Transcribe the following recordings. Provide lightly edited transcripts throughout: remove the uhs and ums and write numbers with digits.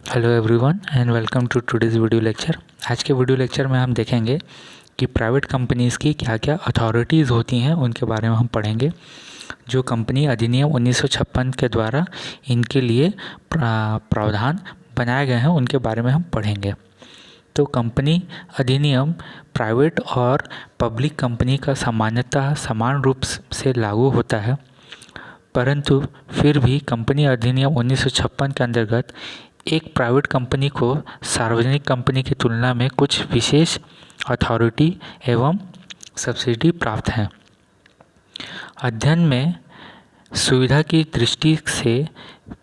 Hello everyone and welcome to today's video lecture. आज के video lecture में हम देखेंगे कि प्राइवेट कंपनीज़ की क्या क्या अथॉरिटीज़ होती हैं, उनके बारे में हम पढ़ेंगे। जो कंपनी अधिनियम 1956 के द्वारा इनके लिए प्रावधान बनाए गए हैं, उनके बारे में हम पढ़ेंगे। तो कंपनी अधिनियम प्राइवेट और पब्लिक कंपनी का सामान्यतः समान रूप से लागू होता है, परंतु फिर भी कंपनी अधिनियम 1956 के अंतर्गत एक प्राइवेट कंपनी को सार्वजनिक कंपनी की तुलना में कुछ विशेष अथॉरिटी एवं सब्सिडी प्राप्त है। अध्ययन में सुविधा की दृष्टि से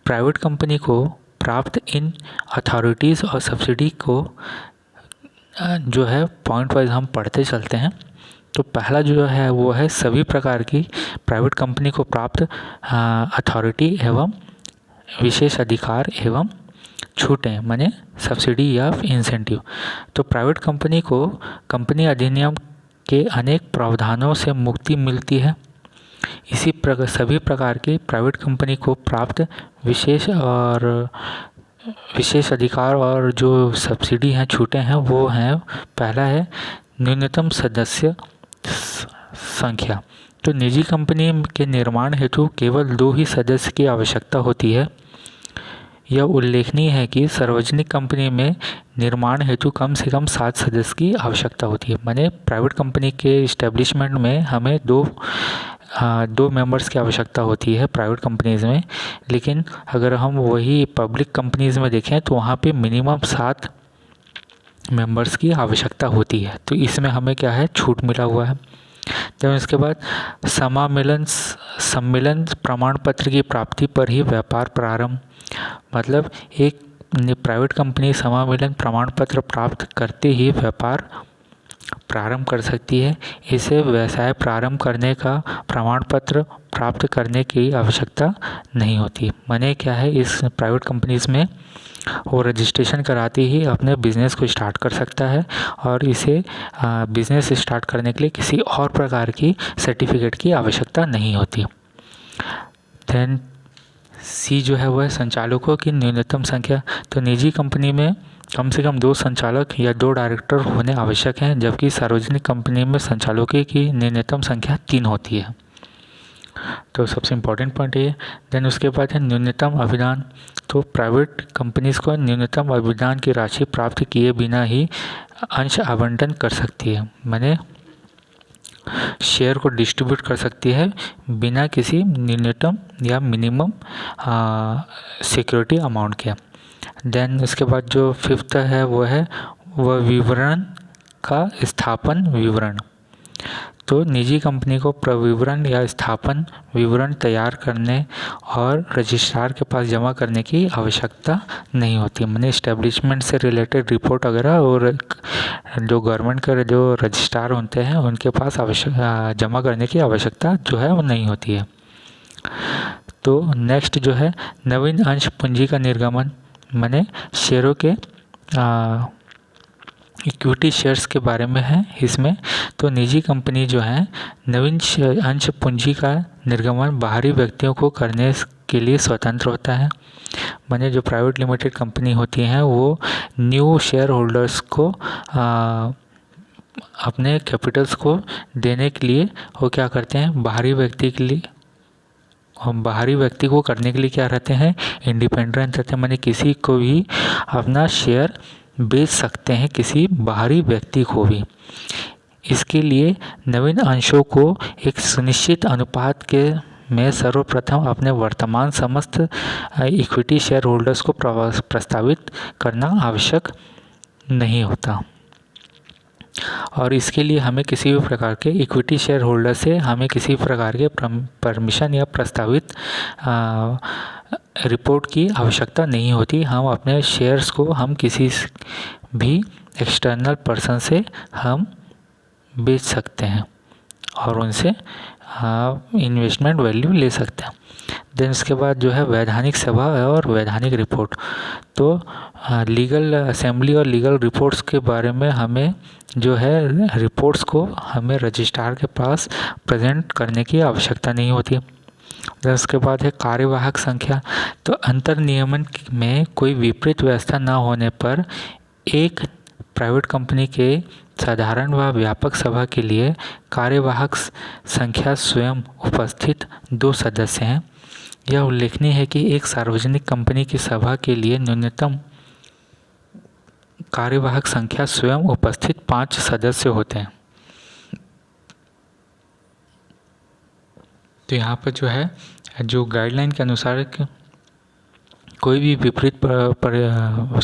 प्राइवेट कंपनी को प्राप्त इन अथॉरिटीज़ और सब्सिडी को जो है पॉइंट वाइज हम पढ़ते चलते हैं। तो पहला जो है वो है सभी प्रकार की प्राइवेट कंपनी को प्राप्त अथॉरिटी एवं विशेष अधिकार एवं छूटें, माने सब्सिडी या इंसेंटिव। तो प्राइवेट कंपनी को कंपनी अधिनियम के अनेक प्रावधानों से मुक्ति मिलती है। इसी प्रकार सभी प्रकार की प्राइवेट कंपनी को प्राप्त विशेष अधिकार और जो सब्सिडी हैं, छूटें हैं, वो हैं। पहला है न्यूनतम सदस्य संख्या। तो निजी कंपनी के निर्माण हेतु केवल 2 ही सदस्य की आवश्यकता होती है। यह उल्लेखनीय है कि सार्वजनिक कंपनी में निर्माण हेतु कम से कम 7 सदस्य की आवश्यकता होती है। माने प्राइवेट कंपनी के इस्टेब्लिशमेंट में हमें दो मेंबर्स की आवश्यकता होती है प्राइवेट कंपनीज़ में, लेकिन अगर हम वही पब्लिक कंपनीज़ में देखें तो वहाँ पे मिनिमम 7 मेंबर्स की आवश्यकता होती है। तो इसमें हमें क्या है, छूट मिला हुआ है। जब इसके बाद सम्मेलन प्रमाण पत्र की प्राप्ति पर ही व्यापार प्रारंभ, मतलब एक प्राइवेट कंपनी समामेलन प्रमाण पत्र प्राप्त करते ही व्यापार प्रारंभ कर सकती है। इसे व्यवसाय प्रारंभ करने का प्रमाण पत्र प्राप्त करने की आवश्यकता नहीं होती। माने क्या है, इस प्राइवेट कंपनीज़ में वो रजिस्ट्रेशन कराते ही अपने बिज़नेस को स्टार्ट कर सकता है और इसे बिज़नेस स्टार्ट करने के लिए किसी और प्रकार की सर्टिफिकेट की आवश्यकता नहीं होती। देन सी जो है वह संचालकों की न्यूनतम संख्या। तो निजी कंपनी में कम से कम 2 संचालक या 2 डायरेक्टर होने आवश्यक हैं, जबकि सार्वजनिक कंपनी में संचालकों की न्यूनतम संख्या 3 होती है। तो सबसे इम्पोर्टेंट पॉइंट ये। देन उसके बाद है न्यूनतम अभिदान। तो प्राइवेट कंपनीज़ को न्यूनतम अभिदान की राशि प्राप्त किए बिना ही अंश आवंटन कर सकती है, माने शेयर को डिस्ट्रीब्यूट कर सकती है बिना किसी न्यूनतम या मिनिमम सिक्योरिटी अमाउंट के। देन उसके बाद जो 5th है वो है वह विवरण का स्थापन विवरण। तो निजी कंपनी को प्रविवरण या स्थापन विवरण तैयार करने और रजिस्ट्रार के पास जमा करने की आवश्यकता नहीं होती। मैंने इस्टेब्लिशमेंट से रिलेटेड रिपोर्ट वगैरह और जो गवर्नमेंट के जो रजिस्ट्रार होते हैं उनके पास जमा करने की आवश्यकता जो है वो नहीं होती है। तो नेक्स्ट जो है नवीन अंश पूंजी का निर्गमन, माने शेयरों के इक्विटी शेयर्स के बारे में है इसमें। तो निजी कंपनी जो है नवीन अंश पूंजी का निर्गमन बाहरी व्यक्तियों को करने के लिए स्वतंत्र होता है। माने जो प्राइवेट लिमिटेड कंपनी होती हैं वो न्यू शेयर होल्डर्स को अपने कैपिटल्स को देने के लिए वो क्या करते हैं, बाहरी व्यक्ति को करने के लिए क्या रहते हैं, इंडिपेंडेंट रहते हैं। माने किसी को भी अपना शेयर बेच सकते हैं, किसी बाहरी व्यक्ति को भी। इसके लिए नवीन अंशों को एक सुनिश्चित अनुपात के में सर्वप्रथम अपने वर्तमान समस्त इक्विटी शेयर होल्डर्स को प्रस्तावित करना आवश्यक नहीं होता। और इसके लिए हमें किसी भी प्रकार के इक्विटी शेयर होल्डर से हमें किसी प्रकार के परमिशन या प्रस्तावित रिपोर्ट की आवश्यकता नहीं होती। हम अपने शेयर्स को हम किसी भी एक्सटर्नल पर्सन से हम बेच सकते हैं और उनसे इन्वेस्टमेंट वैल्यू ले सकते हैं। देन उसके बाद जो है वैधानिक सभा और वैधानिक रिपोर्ट। तो लीगल असेंबली और लीगल रिपोर्ट्स के बारे में हमें जो है रिपोर्ट्स को हमें रजिस्ट्रार के पास प्रेजेंट करने की आवश्यकता नहीं होती। फिर उसके बाद है कार्यवाहक संख्या। तो अंतर नियमन में कोई विपरीत व्यवस्था न होने पर एक प्राइवेट कंपनी के साधारण व व्यापक सभा के लिए कार्यवाहक संख्या स्वयं उपस्थित 2 सदस्य हैं। यह उल्लेखनीय है कि एक सार्वजनिक कंपनी की सभा के लिए न्यूनतम कार्यवाहक संख्या स्वयं उपस्थित 5 सदस्य होते हैं। तो यहाँ पर जो है जो गाइडलाइन के अनुसार कोई भी विपरीत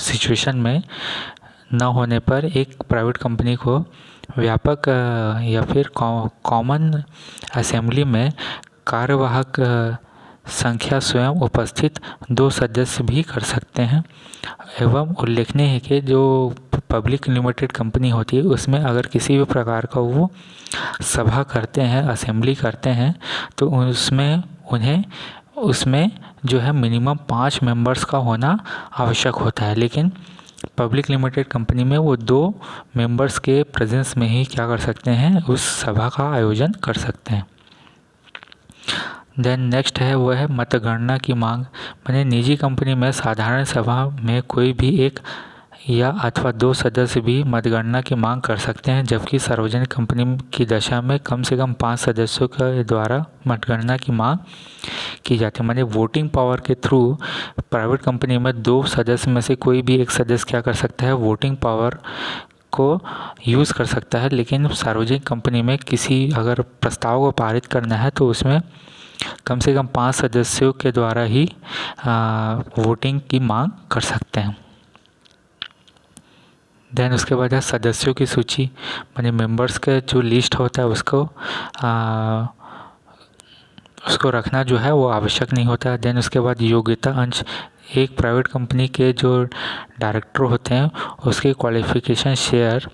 सिचुएशन में न होने पर एक प्राइवेट कंपनी को व्यापक या फिर कॉमन असेंबली में कार्यवाहक संख्या स्वयं उपस्थित 2 सदस्य भी कर सकते हैं। एवं उल्लेखनीय है कि जो पब्लिक लिमिटेड कंपनी होती है उसमें अगर किसी भी प्रकार का वो सभा करते हैं, असेंबली करते हैं, तो उसमें जो है मिनिमम 5 मेंबर्स का होना आवश्यक होता है। लेकिन पब्लिक लिमिटेड कंपनी में वो 2 मेंबर्स के प्रेजेंस में ही क्या कर सकते हैं, उस सभा का आयोजन कर सकते हैं। देन नेक्स्ट है वो है मतगणना की मांग। मैंने निजी कंपनी में साधारण सभा में कोई भी एक या अथवा 2 सदस्य भी मतगणना की मांग कर सकते हैं, जबकि सार्वजनिक कंपनी की दशा में कम से कम 5 सदस्यों के द्वारा मतगणना की मांग की जाती है। माने वोटिंग पावर के थ्रू प्राइवेट कंपनी में 2 सदस्य में से कोई भी एक सदस्य क्या कर सकता है, वोटिंग पावर को यूज़ कर सकता है। लेकिन सार्वजनिक कंपनी में किसी अगर प्रस्ताव को पारित करना है तो उसमें कम से कम 5 सदस्यों के द्वारा ही वोटिंग की मांग कर सकते हैं। देन उसके बाद है सदस्यों की सूची। माने मेंबर्स का जो लिस्ट होता है उसको रखना जो है वो आवश्यक नहीं होता है। देन उसके बाद योग्यता अंश। एक प्राइवेट कंपनी के जो डायरेक्टर होते हैं उसके क्वालिफिकेशन शेयर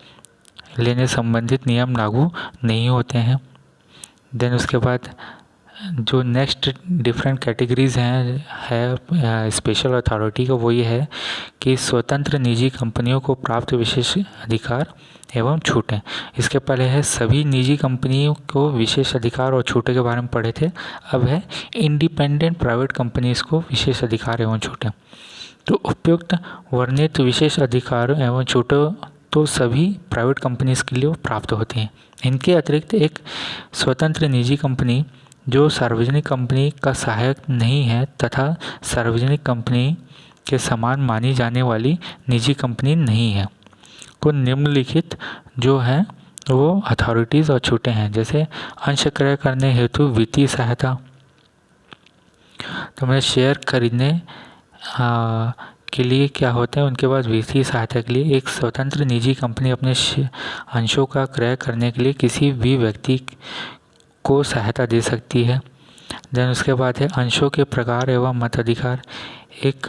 लेने संबंधित नियम लागू नहीं होते हैं। देन उसके बाद जो नेक्स्ट डिफरेंट कैटेगरीज है स्पेशल अथॉरिटी का, वो ये है कि स्वतंत्र निजी कंपनियों को प्राप्त विशेष अधिकार एवं छूटें। इसके पहले है सभी निजी कंपनियों को विशेष अधिकार और छूटें के बारे में पढ़े थे। अब है इंडिपेंडेंट प्राइवेट कंपनीज को विशेष अधिकार एवं छूटें। तो उपयुक्त वर्णित विशेष अधिकार एवं छूटें तो सभी प्राइवेट कंपनीज के लिए प्राप्त होती हैं। इनके अतिरिक्त एक स्वतंत्र निजी कंपनी जो सार्वजनिक कंपनी का सहायक नहीं है तथा सार्वजनिक कंपनी के समान मानी जाने वाली निजी कंपनी नहीं है को निम्नलिखित जो है वो अथॉरिटीज़ और छूटें हैं। जैसे अंश क्रय करने हेतु वित्तीय सहायता। तो मैं शेयर खरीदने के लिए क्या होता है, उनके पास वित्तीय सहायता के लिए एक स्वतंत्र निजी कंपनी अपने अंशों का क्रय करने के लिए किसी भी व्यक्ति को सहायता दे सकती है। देन उसके बाद है अंशों के प्रकार एवं मताधिकार। एक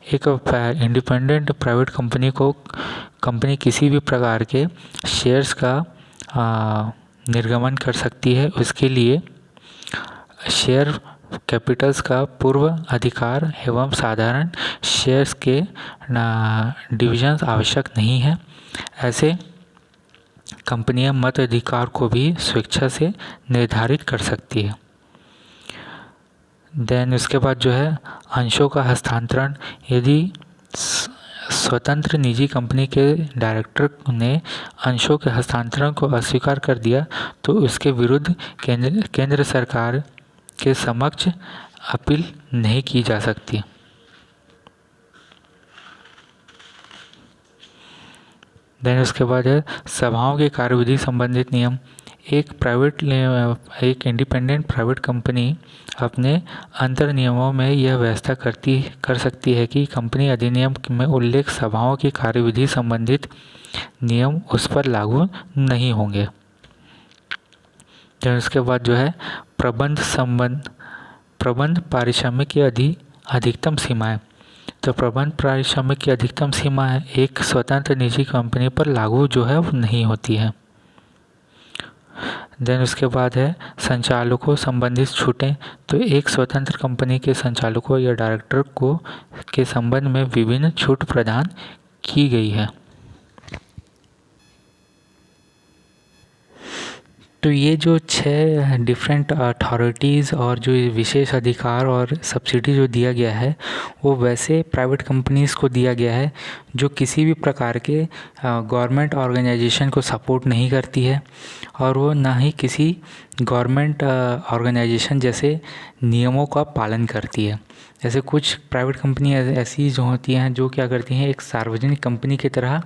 इंडिपेंडेंट प्राइवेट कंपनी किसी भी प्रकार के शेयर्स का निर्गमन कर सकती है। उसके लिए शेयर कैपिटल्स का पूर्व अधिकार एवं साधारण शेयर्स के डिविजन्स आवश्यक नहीं है। ऐसे कंपनियां मत अधिकार को भी स्वेच्छा से निर्धारित कर सकती है। देन उसके बाद जो है अंशों का हस्तांतरण। यदि स्वतंत्र निजी कंपनी के डायरेक्टर ने अंशों के हस्तांतरण को अस्वीकार कर दिया तो उसके विरुद्ध केंद्र सरकार के समक्ष अपील नहीं की जा सकती। देन उसके बाद है सभाओं के कार्यविधि संबंधित नियम। एक इंडिपेंडेंट प्राइवेट कंपनी अपने अंतर नियमों में यह व्यवस्था कर सकती है कि कंपनी अधिनियम में उल्लेख सभाओं की कार्यविधि संबंधित नियम उस पर लागू नहीं होंगे। देन उसके बाद जो है प्रबंध पारिश्रमिक की अधिकतम सीमाएं। तो प्रबंध पारिश्रमिक की अधिकतम सीमा है एक स्वतंत्र निजी कंपनी पर लागू जो है वो नहीं होती है। देन उसके बाद है संचालकों संबंधित छूटें। तो एक स्वतंत्र कंपनी के संचालकों या डायरेक्टर को के संबंध में विभिन्न छूट प्रदान की गई है। तो ये जो 6 डिफरेंट अथॉरिटीज़ और जो ये विशेष अधिकार और सब्सिडी जो दिया गया है वो वैसे प्राइवेट कंपनीज़ को दिया गया है जो किसी भी प्रकार के गवर्नमेंट ऑर्गेनाइजेशन को सपोर्ट नहीं करती है और वो ना ही किसी गवर्नमेंट ऑर्गेनाइजेशन जैसे नियमों का पालन करती है। जैसे कुछ प्राइवेट कंपनी ऐसी जो होती हैं जो क्या करती हैं, एक सार्वजनिक कंपनी की तरह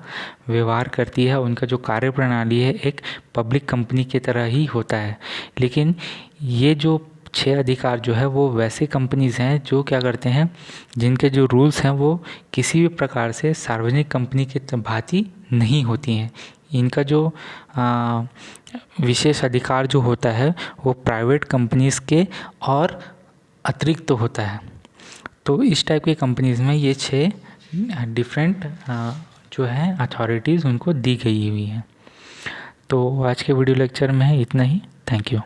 व्यवहार करती है, उनका जो कार्यप्रणाली है एक पब्लिक कंपनी की तरह ही होता है। लेकिन ये जो 6 अधिकार जो है वो वैसे कंपनीज़ हैं जो क्या करते हैं, जिनके जो रूल्स हैं वो किसी भी प्रकार से सार्वजनिक कंपनी की भांति नहीं होती हैं। इनका जो विशेष अधिकार जो होता है वो प्राइवेट कंपनीज़ के और अतिरिक्त तो होता है। तो इस टाइप की कंपनीज़ में ये 6 डिफरेंट जो है अथॉरिटीज़ उनको दी गई हुई हैं। तो आज के वीडियो लेक्चर में इतना ही। Thank you.